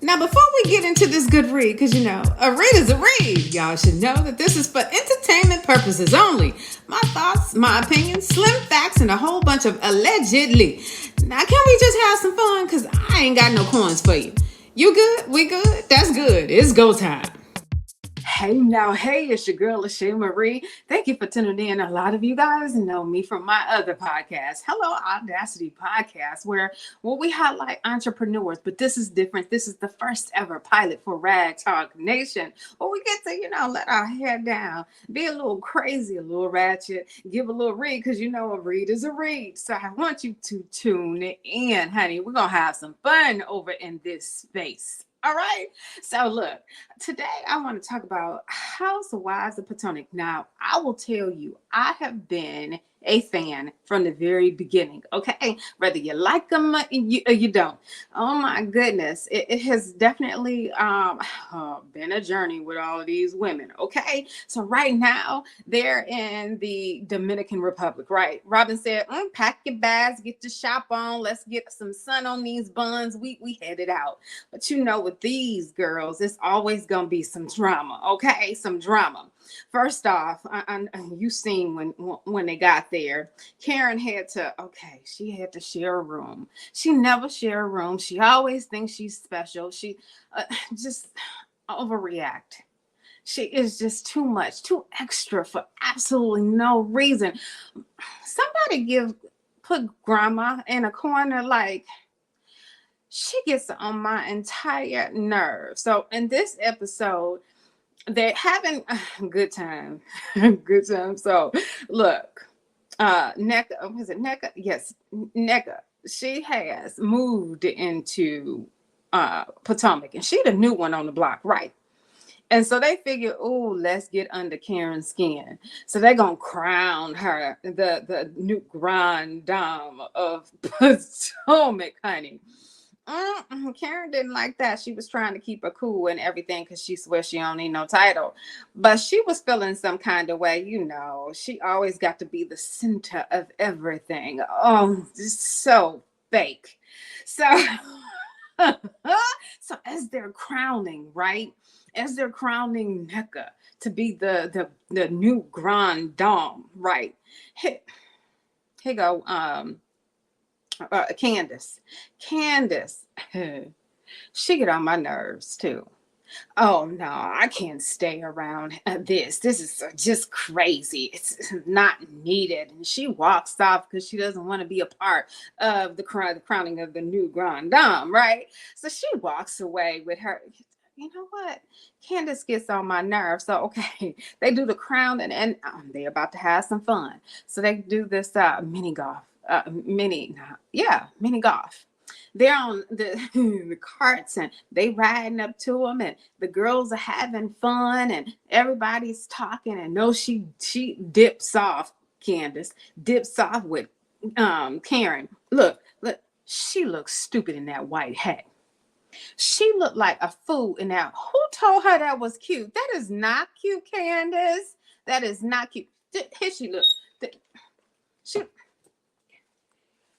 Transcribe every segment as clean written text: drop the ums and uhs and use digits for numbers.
Now, before we get into this good read, because a read is a read, y'all should know that this is for entertainment purposes only. My thoughts, my opinions, slim facts, and a whole bunch of allegedly. Now, can we just have some fun? Because I ain't got no coins for you. You good? We good? That's good. It's go time. Hey now, hey, it's your girl LaSha Marie. Thank you for tuning in. A lot of you guys know me from my other podcast, Hello Audacity Podcast, where we highlight entrepreneurs, but this is different. This is the first ever pilot for Rag Talk Nation, where we get to, let our hair down, be a little crazy, a little ratchet, give a little read, because a read is a read. So I want you to tune in, honey. We're going to have some fun over in this space. All right. So look, today I want to talk about Housewives of Potomac. Now, I will tell you, I have been a fan from the very beginning. Okay. Whether you like them or you don't. Oh my goodness. It has definitely been a journey with all of these women. Okay. So right now they're in the Dominican Republic, right? Robin said, pack your bags, get your shop on. Let's get some sun on these buns. We headed out. But with these girls, it's always going to be some drama. Okay. Some drama. First off, you seen when they got there, Karen she had to share a room. She never share a room. She always thinks she's special. She just overreact. She is just too much, too extra for absolutely no reason. Somebody put grandma in a corner, like, she gets on my entire nerve. So in this episode, they're having a good time. Good time. So look, Nneka, was it Nneka? Yes, Nneka. She has moved into Potomac, and she the new one on the block, right? And so they figure, let's get under Karen's skin. So they're gonna crown her the new Grand Dame of Potomac, honey. Karen didn't like that. She was trying to keep her cool and everything because she swears she don't need no title. But she was feeling some kind of way, She always got to be the center of everything. Oh, just so fake. So, so as they're crowning, right? As they're crowning Nneka to be the new Grand Dame, right? Here go. Candice, she get on my nerves too. Oh no, I can't stay around this. This is just crazy. It's not needed. And she walks off because she doesn't want to be a part of the crowning of the new Grand Dame, right? So she walks away with her. You know what? Candice gets on my nerves. So, okay, they do the crown and they're about to have some fun. So they do this mini golf. Mini golf. They're on the carts and they riding up to them, and the girls are having fun and everybody's talking. And no, she dips off. Candice dips off with Karen. Look, she looks stupid in that white hat. She looked like a fool in that. Who told her that was cute? That is not cute, Candice. That is not cute. Here she look.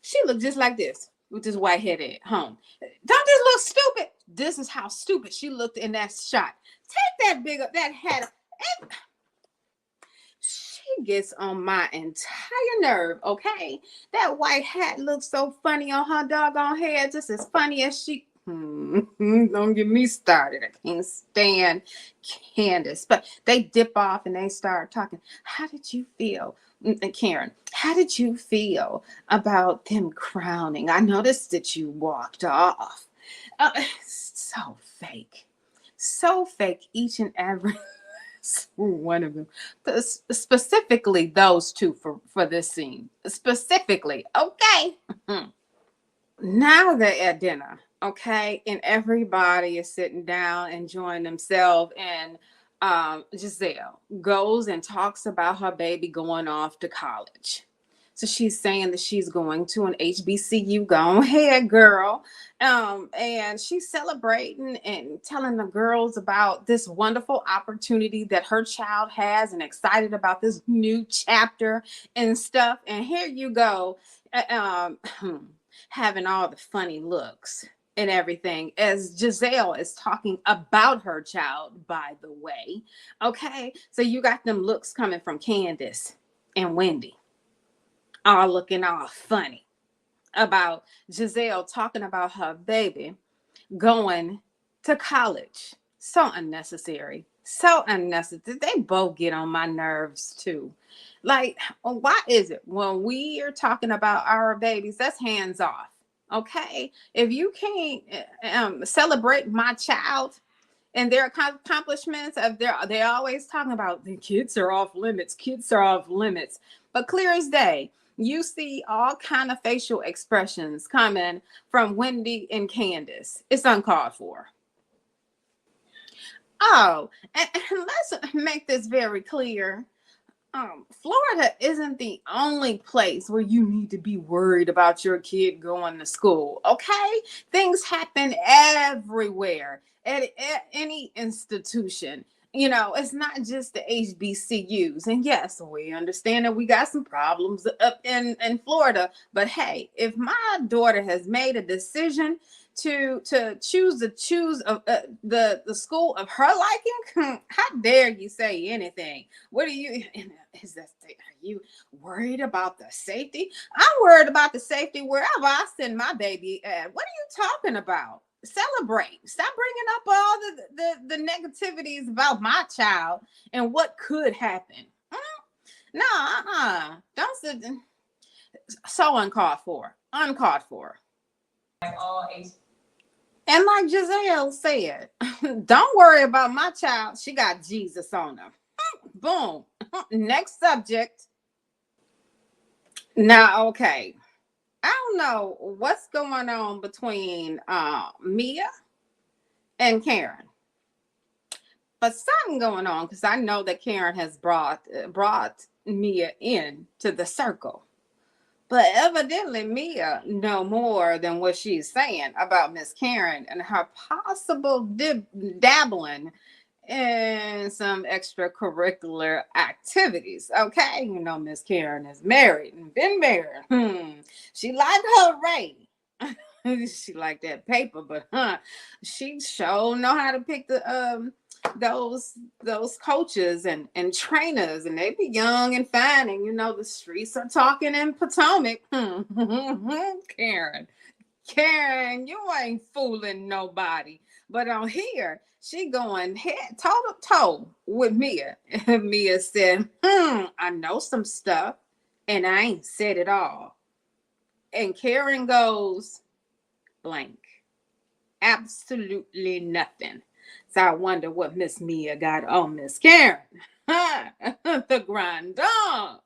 She looked just like this with this white head at home. Don't this look stupid? This is how stupid she looked in that shot. Take that hat. She gets on my entire nerve, okay? That white hat looks so funny on her doggone head, just as funny as she. Don't get me started. I can't stand Candice. But they dip off and they start talking. How did you feel? Karen, how did you feel about them crowning? I noticed that you walked off. So fake. So fake, each and every one of them. Specifically those two for this scene. Specifically. Okay. Now they're at dinner. Okay. And everybody is sitting down enjoying themselves. And Gizelle goes and talks about her baby going off to college. So she's saying that she's going to an HBCU. Go ahead, girl. And she's celebrating and telling the girls about this wonderful opportunity that her child has and excited about this new chapter and stuff. And here you go, having all the funny looks and everything, as Gizelle is talking about her child, by the way. Okay, so you got them looks coming from Candice and Wendy, all looking all funny about Gizelle talking about her baby going to college. So unnecessary. So unnecessary. They both get on my nerves too. Like, why is it when we are talking about our babies, that's hands off? Okay. If you can't celebrate my child and their accomplishments, they're always talking about the kids are off limits. Kids are off limits. But clear as day, you see all kind of facial expressions coming from Wendy and Candice. It's uncalled for. Oh, and let's make this very clear. Florida isn't the only place where you need to be worried about your kid going to school. Okay, things happen everywhere at any institution. It's not just the HBCUs. And yes, we understand that we got some problems up in Florida. But hey, if my daughter has made a decision to choose the school of her liking, how dare you say anything? What are you? Are you worried about the safety? I'm worried about the safety wherever I send my baby at. What are you talking about? Celebrate. Stop bringing up all the negativities about my child and what could happen. No, don't sit. So uncalled for. Uncalled for. And like Gizelle said, don't worry about my child. She got Jesus on her. Boom. Next subject. Now, okay. I don't know what's going on between Mia and Karen, but something going on, because I know that Karen has brought Mia in to the circle. But evidently, Mia know more than what she's saying about Miss Karen and her possible dabbling in some extracurricular activities. Okay, Miss Karen is married and been married. She liked her Ray. She liked that paper, but she sure know how to pick those coaches and trainers, and they be young and fine, and the streets are talking in Potomac. Karen, you ain't fooling nobody. But on here, she going head toe to toe with Mia. And Mia said, I know some stuff and I ain't said it all. And Karen goes blank. Absolutely nothing. So I wonder what Miss Mia got on Miss Karen. The Grand Dame.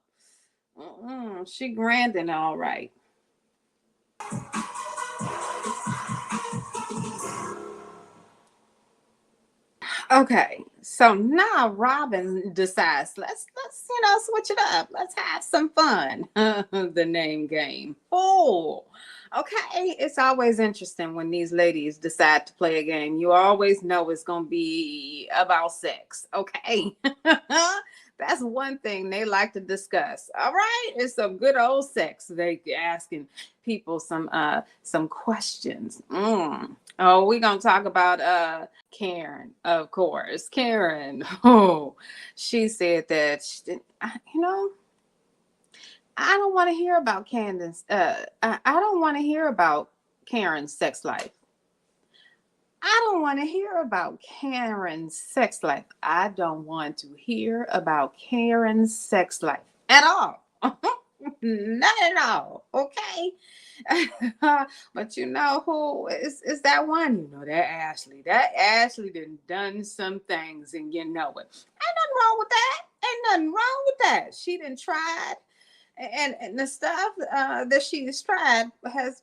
She grandin' all right. Okay, so now Robin decides let's switch it up. Let's have some fun. The name game. Oh, okay. It's always interesting when these ladies decide to play a game. You always know it's gonna be about sex. Okay. That's one thing they like to discuss. All right, it's some good old sex. They asking people some questions. Oh, we're gonna talk about Karen, of course. Karen, she said that I don't want to hear about Candace. I don't want to hear about Karen's sex life. I don't want to hear about Karen's sex life. I don't want to hear about Karen's sex life at all. Not at all. Okay. But who is that one? That Ashley. That Ashley done some things, and you know it. Ain't nothing wrong with that. Ain't nothing wrong with that. She done tried, and the stuff that she's tried has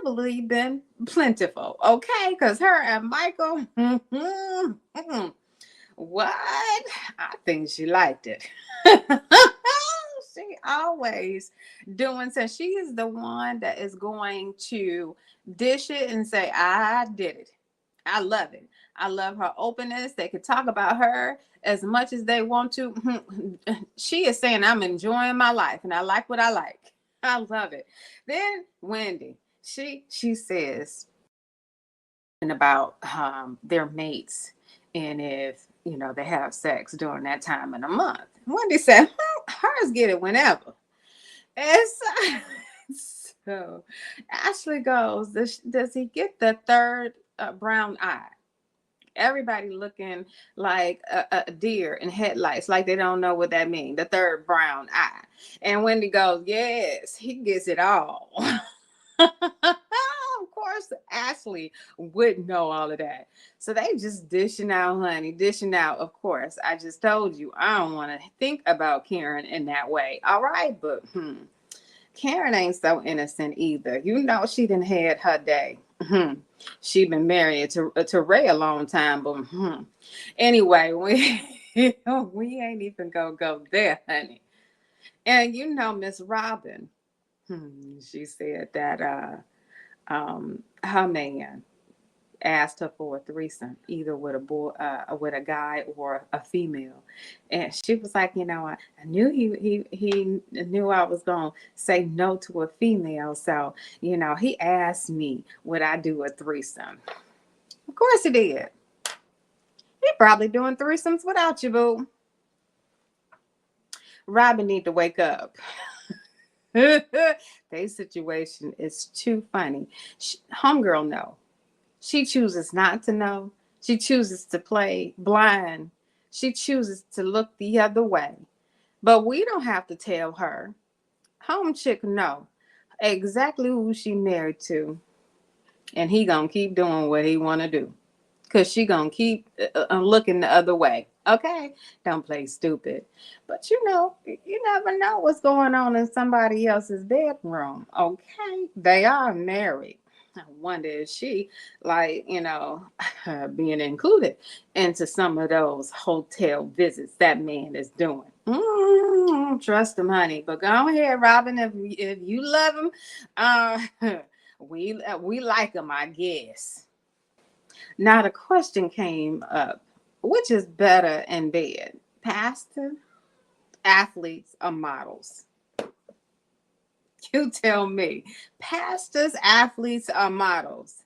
probably been plentiful. Okay, because her and Michael, what? I think she liked it. She always doing so. She is the one that is going to dish it and say, I did it. I love it. I love her openness. They could talk about her as much as they want to. She is saying, I'm enjoying my life and I like what I like. I love it. Then Wendy, she says, about their mates and if they have sex during that time of the month. Wendy said, hers get it whenever. And so Ashley goes, does he get the third brown eye? Everybody looking like a deer in headlights, like they don't know what that means, the third brown eye. And Wendy goes, yes, he gets it all. Of course, Ashley would know all of that. So they just dishing out, honey, dishing out. Of course, I just told you, I don't want to think about Karen in that way. All right, but Karen ain't so innocent either. She done had her day. She been married to Ray a long time, but anyway, we ain't even gonna go there, honey. And Miss Robin, she said that her man asked her for a threesome, either with a boy, with a guy or a female, and she was like, I knew he knew I was gonna say no to a female, so he asked me would I do a threesome. Of course he did. He probably doing threesomes without you, boo. Robin need to wake up. Their situation is too funny. Homegirl know. She chooses not to know. She chooses to play blind. She chooses to look the other way. But we don't have to tell her. Home chick know exactly who she married to. And he gonna keep doing what he want to do. Because she gonna keep looking the other way. Okay? Don't play stupid. But you never know what's going on in somebody else's bedroom. Okay? They are married. I wonder if she, being included into some of those hotel visits that man is doing. Trust him, honey. But go ahead, Robin. If you love him, we like him, I guess. Now the question came up: which is better in bed, pastor, athletes, or models? You tell me. Pastors, athletes, or models?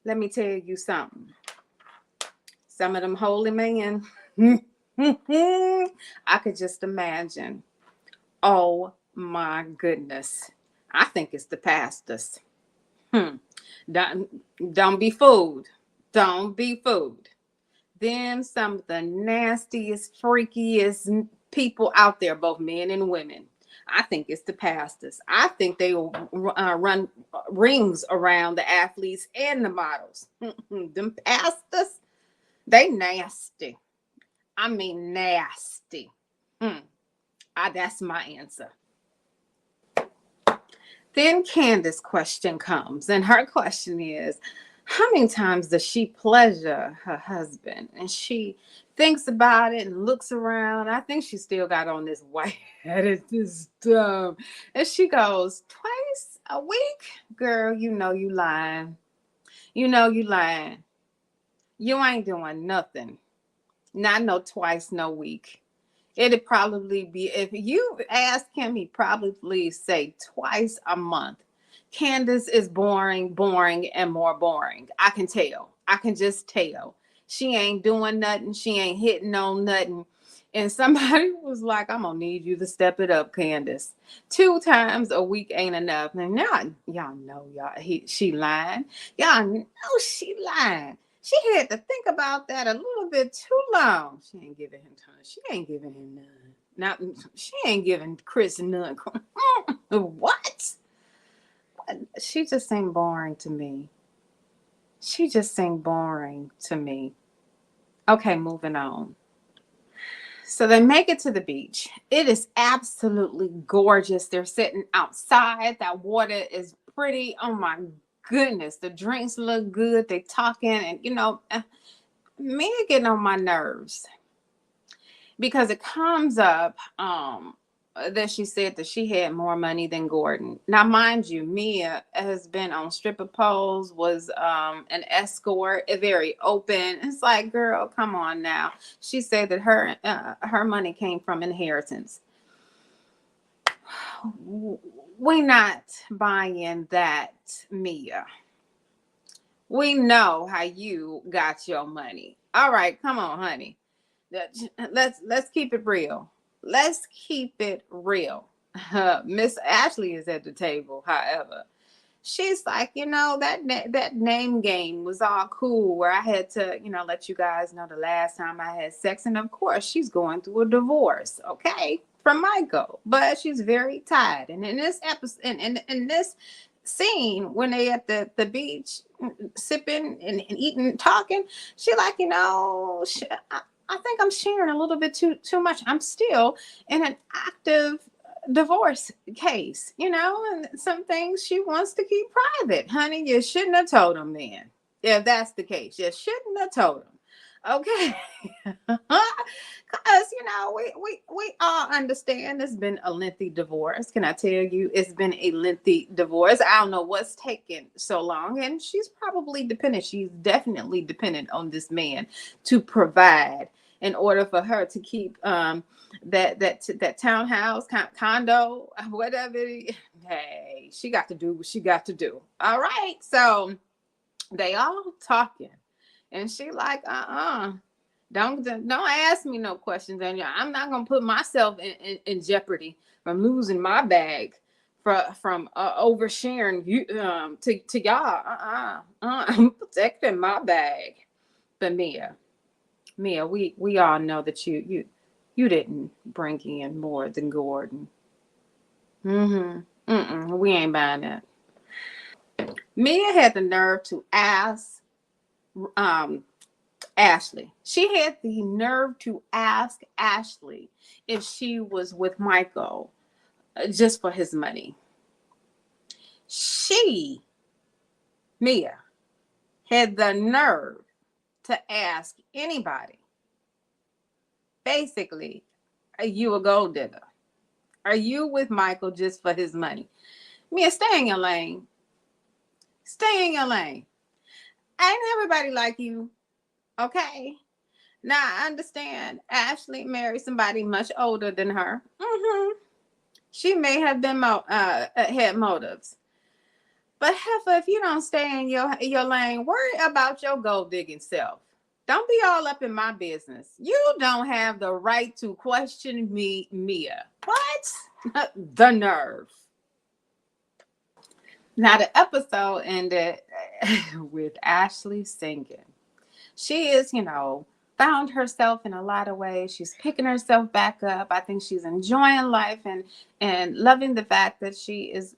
Let me tell you something. Some of them holy men, I could just imagine. Oh my goodness. I think it's the pastors. Don't be fooled. Don't be fooled. Them some of the nastiest, freakiest people out there, both men and women. I think it's the pastors. I think they will run rings around the athletes and the models. Them pastors, they nasty. I mean nasty. That's my answer. Then Candice's question comes, and her question is, how many times does she pleasure her husband? And she thinks about it and looks around. I think she still got on this white-headed stuff. And she goes, twice a week? Girl, you know you lying. You know you lying. You ain't doing nothing. Not no twice, no week. It'd probably be, if you ask him, he'd probably say twice a month. Candice is boring, and more boring. I can tell. I can just tell. She ain't doing nothing. She ain't hitting on nothing. And somebody was like, I'm going to need you to step it up, Candice. 2 times a week ain't enough. And y'all know she lying. Y'all know she lying. She had to think about that a little bit too long. She ain't giving him time. She ain't giving him none. Now, she ain't giving Chris none. What? She just ain't boring to me. She just ain't boring to me. Okay, moving on. So they make it to the beach. It is absolutely gorgeous. They're sitting outside. That water is pretty. Oh my goodness. The drinks look good. They talking and me getting on my nerves because it comes up that she said that she had more money than Gordon. Now, mind you, Mia has been on stripper poles, was an escort, very open. It's like, girl, come on now. She said that her money came from inheritance. We not buying that, Mia. We know how you got your money. All right, come on, honey. Let's keep it real. Let's keep it real. Miss Ashley is at the table, however. She's like, that name game was all cool where I had to, let you guys know the last time I had sex. And of course, she's going through a divorce, okay, from Michael. But she's very tired. And in this episode, in this scene, when they at the beach sipping and eating, talking, she like, I think I'm sharing a little bit too much. I'm still in an active divorce case, and some things she wants to keep private. Honey, you shouldn't have told him then. If that's the case, you shouldn't have told him. Okay. Because, we all understand it's been a lengthy divorce. Can I tell you, it's been a lengthy divorce. I don't know what's taken so long. And she's probably dependent. She's definitely dependent on this man to provide in order for her to keep that townhouse, condo, whatever. Hey, she got to do what she got to do. All right. So they all talking. And she like, don't ask me no questions. And I'm not going to put myself in jeopardy from losing my bag from oversharing you to y'all. I'm protecting my bag. But Mia, we all know that you didn't bring in more than Gordon. We ain't buying that. Mia had the nerve to ask Ashley. She had the nerve to ask Ashley if she was with Michael just for his money. Mia, had the nerve to ask anybody, basically, are you a gold digger? Are you with Michael just for his money? Mia, stay in your lane. Stay in your lane. Ain't everybody like you, okay? Now, I understand Ashley married somebody much older than her. She may have been had motives. But heifer, if you don't stay in your lane, worry about your gold digging self. Don't be all up in my business. You don't have the right to question me, Mia. What? The nerve. Now, the episode ended with Ashley singing. She is, found herself in a lot of ways. She's picking herself back up. I think she's enjoying life and loving the fact that she is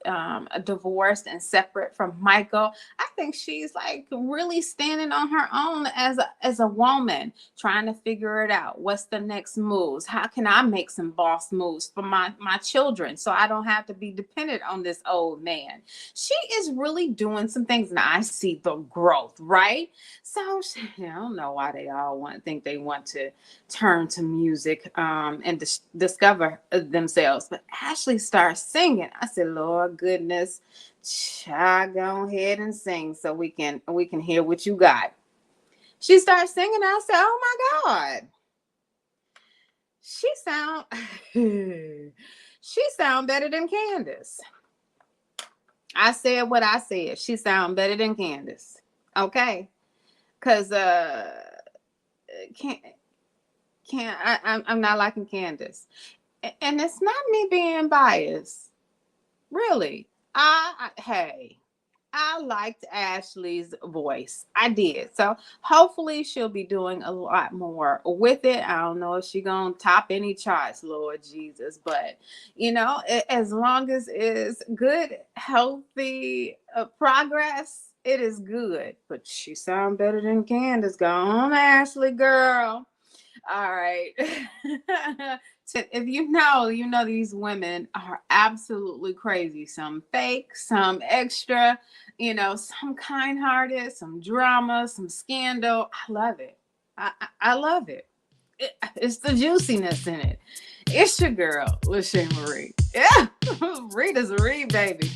divorced and separate from Michael. I think she's like really standing on her own as a woman, trying to figure it out. What's the next moves? How can I make some boss moves for my children so I don't have to be dependent on this old man? She is really doing some things, and I see the growth, right? So I don't know why they all think they want to turn to music and discover themselves. But Ashley starts singing. I said, Lord goodness, child, go ahead and sing so we can hear what you got. She starts singing. I said, oh my God. She sound better than Candice. I said what I said. She sound better than Candice. Okay. Cause I'm not liking Candice, and it's not me being biased. Really, I liked Ashley's voice. I did. So hopefully she'll be doing a lot more with it. I don't know if she's gonna top any charts, Lord Jesus, but as long as it's good, healthy progress. It is good, but she sounds better than Candice. Go on, Ashley, girl. All right. If you know these women are absolutely crazy. Some fake, some extra, some kind-hearted, some drama, some scandal. I love it. I love it. It's the juiciness in it. It's your girl, LaSha Marie. Yeah, read is a read, baby.